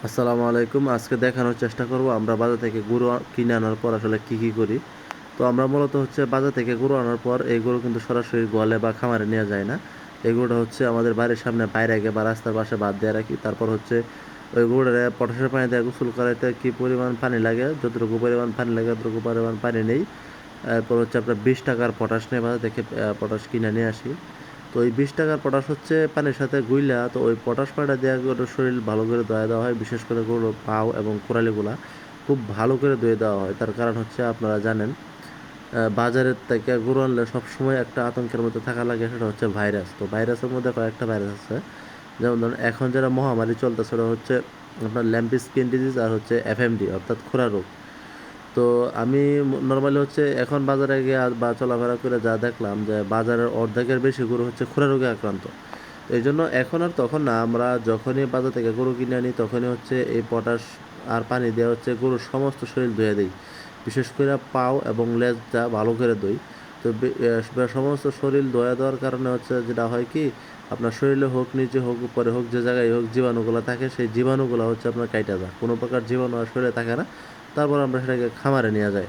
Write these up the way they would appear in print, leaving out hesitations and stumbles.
আসসালামু আলাইকুম। আজকে দেখানোর চেষ্টা করব আমরা বাজার থেকে গরু কিনে আনার পর আসলে কি করি। তো আমরা মূলত হচ্ছে বাজার থেকে গরু আনার পর এই গরু কিন্তু সরাসরি গোয়ালে বা খামারে নেওয়া যায় না। এই গরুটা হচ্ছে আমাদের বাড়ির সামনে বাইরে রেখে বা রাস্তার পাশে বাঁধ দিয়ে রাখি। তারপর হচ্ছে ওই গরুটা পটাশের পানি দিয়ে গোসল করাইতে কি পরিমাণ পানি লাগে, যতটুকু পরিমাণ পানি লাগে ততটুকু পরিমাণ পানি নেই। এরপর হচ্ছে আপনার 20 টাকার পটাশ নিয়ে বাজার থেকে পটাশ কিনে নিয়ে আসি। তো ওই 20 টাকার পটাশ হচ্ছে পানির সাথে গুইলা, তো ওই পটাশ পানিটা দিয়ে গরুর শরীর ভালো করে ধুয়ে দেওয়া হয়। বিশেষ করে গরুর পাও এবং কোরালিগুলা খুব ভালো করে ধুয়ে দেওয়া হয়। তার কারণ হচ্ছে আপনারা জানেন, বাজারের থেকে গরু আনলে সবসময় একটা আতঙ্কের মধ্যে থাকা লাগে, সেটা হচ্ছে ভাইরাস। তো ভাইরাসের মধ্যে কয়েকটা ভাইরাস আছে। যেমন ধরুন এখন যেটা মহামারী চলতেছে সেটা হচ্ছে আপনার ল্যাম্পি স্কিন ডিজিজ আর হচ্ছে এফএমডি অর্থাৎ খুরা রোগ। তো আমি নর্মালি হচ্ছে এখন বাজারে গিয়ে বা চলাফেরা করে যা দেখলাম যে বাজারের অর্ধেকের বেশি গরু হচ্ছে খুরা রোগে আক্রান্ত। তো এই জন্য এখন আর তখন না, আমরা যখনই বাজার থেকে গরু কিনে আনি তখনই হচ্ছে এই পটাশ আর পানি দেওয়া হচ্ছে গরুর সমস্ত শরীর ধুয়ে দিই। বিশেষ করে পাও এবং লেজটা ভালো করে ধুই। তো সমস্ত শরীর ধোয়া দেওয়ার কারণে হচ্ছে যেটা হয় কি, আপনার শরীরে হোক নিচে হোক উপরে হোক যে জায়গায় হোক জীবাণুগুলো থাকে, সেই জীবাণুগুলো হচ্ছে আপনার কাইটা যায়, কোনো প্রকার জীবাণু আর শরীরে থাকে না। তারপর আমরা সেটাকে খামারে নিয়ে যাই।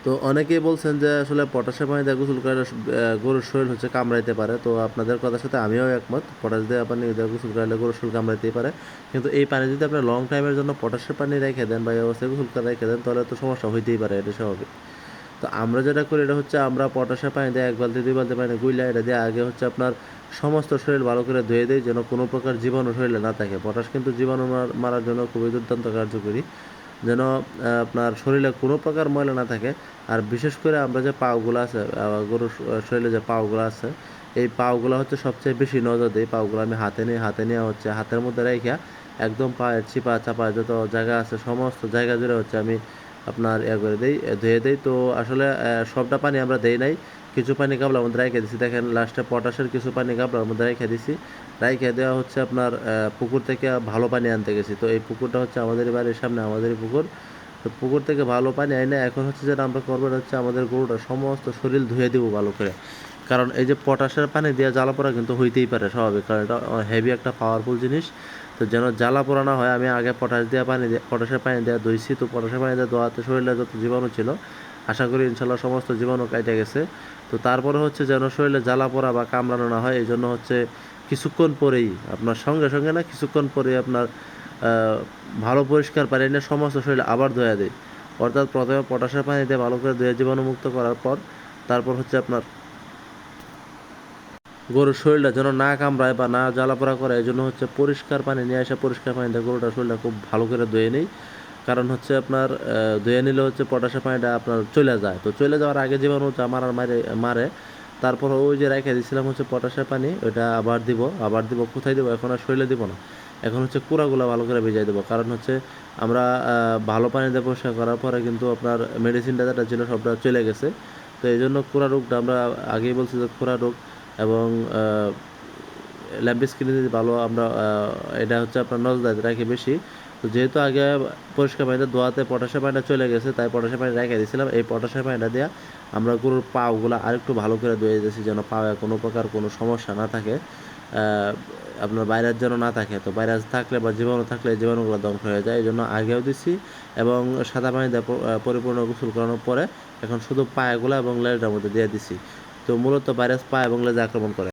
তো অনেকেই বলছেন যে আসলে পটাশের পানি দিয়ে গোসল করলে গরুর শরীর হচ্ছে কামড়াইতে পারে। তো আপনাদের কথার সাথে আমিও একমত, পটাশ দিয়ে পানি দিয়ে গোসল করলে গরুর শরীর কামড়াইতেই পারে। কিন্তু এই পানি যদি আপনি লং টাইমের জন্য পটাশের পানি রেখে দেন বা এই অবস্থায় গোসল করে রেখে দেন, তাহলে তো সমস্যা হইতেই পারে, এটা স্বাভাবিক। তো আমরা যেটা করি এটা হচ্ছে আমরা পটাশের পানি দিয়ে 1 বালতি 2 বালতি পানি গুইলা এটা দিয়ে আগে হচ্ছে আপনার সমস্ত শরীর ভালো করে ধুয়ে দিই, যেন কোনো প্রকার জীবাণু শরীরে না থাকে। পটাশ কিন্তু জীবাণু মারার জন্য খুবই দুর্দান্ত কার্যকরী, যেন আপনার শরীরে কোনো প্রকার ময়লা না থাকে। আর বিশেষ করে আমরা যে পাওগুলো আছে, গরুর শরীরে যে পাওগুলো আছে, এই পাওগুলো হচ্ছে সবচেয়ে বেশি নজর দিই। পাওগুলো আমি হাতে নিয়ে হচ্ছে হাতের মধ্যে রেখে একদম পায়ের চিপা চাপা যত জায়গা আছে সমস্ত জায়গা জুড়ে হচ্ছে আমি আপনার করে দিই, ধুয়ে দিই। তো আসলে সবটা পানি আমরা দেই নাই, কিছু পানি গাবলার মধ্যে রেখে দিছি। দেখেন লাস্টে পটাশের কিছু পানি গাবলার মধ্যে রেখে দিছি। রাইখে দেওয়া হচ্ছে আপনার পুকুর থেকে ভালো পানি আনতে গেছি। তো এই পুকুরটা হচ্ছে আমাদের বাড়ির সামনে, আমাদেরই পুকুর। তো পুকুর থেকে ভালো পানি আইনে এখন হচ্ছে যেটা আমরা করবো, এটা হচ্ছে আমাদের গরুটা সমস্ত শরীর ধুয়ে দেবো ভালো করে। কারণ এই যে পটাশের পানি দিয়ে জ্বালা পোড়া কিন্তু হইতেই পারে স্বাভাবিক, কারণ এটা হেভি একটা পাওয়ারফুল জিনিস। তো যেন জ্বালা পোড়া না হয়, আমি আগে পটাশের পানি দিয়ে ধুইছি। তো পটাশের পানি দিয়ে ধোয়াতে শরীরে যত জীবাণু ছিল আশা করি ইনশাল্লাহ সমস্ত জীবাণু কেটে গেছে। তো তারপরে হচ্ছে যেন শরীরে জ্বালা পোড়া বা কামড়ানো না হয়, এই জন্য হচ্ছে কিছুক্ষণ পরেই, আপনার সঙ্গে সঙ্গে না, কিছুক্ষণ পরেই আপনার ভালো পরিষ্কার পানি এনে সমস্ত শরীর আবার ধুয়ে দেয়। অর্থাৎ প্রথমে পটাশের পানি দিয়ে ভালো করে ধুয়ে জীবাণুমুক্ত করার পর তারপর হচ্ছে আপনার গরুর শরীরটা যেন না কামড়ায় বা না জ্বালাপোড়া করে, এই জন্য হচ্ছে পরিষ্কার পানি নিয়ে আসে, পরিষ্কার পানি দিয়ে গরুটার শরীরটা খুব ভালো করে ধুয়ে নিই। কারণ হচ্ছে আপনার ধুয়ে নিলে হচ্ছে পটাশের পানিটা আপনার চলে যায়। তো চলে যাওয়ার আগে জীবাণু যা মারে। তারপর ওই যে রেখে দিয়েছিলাম হচ্ছে পটাশের পানি, ওইটা আবার দিব কোথায় দেবো, এখন আর শরীরে দিব না। এখন হচ্ছে কুড়াগুলো ভালো করে ভিজাই দেবো। কারণ হচ্ছে আমরা ভালো পানি দিয়ে পরিষ্কার করার পরে কিন্তু আপনার মেডিসিনটা যেটা ছিল সবটা চলে গেছে। তো এই জন্য খুরা রোগটা আমরা আগেই বলছি যে খুরা রোগ এবং ল্যাম্প স্কিনে যদি ভালো আমরা এটা হচ্ছে আপনার নজরদারি রাখি বেশি। তো যেহেতু আগে পরিষ্কার পানিটা ধোয়াতে পটাশের পানিটা চলে গেছে, তাই পটাশের পানি রেখে দিয়েছিলাম। এই পটাশের পানিটা দিয়ে আমরা গরুর পাগুলো আরেকটু ভালো করে ধুয়ে দিয়েছি, যেন পায়ে কোনো প্রকার কোনো সমস্যা না থাকে, আপনার ভাইরাস যেন না থাকে। তো ভাইরাস থাকলে বা জীবাণু থাকলে জীবাণুগুলো ধ্বংস হয়ে যায়, এই জন্য আগেও দিছি। এবং সাদা পানি দিয়ে পরিপূর্ণ গোসল করানোর পরে এখন শুধু পায়েগুলো এবং লেজটার মধ্যে দিয়ে দিছি। তো মূলত ভাইরাস পা এবং লেজে আক্রমণ করে।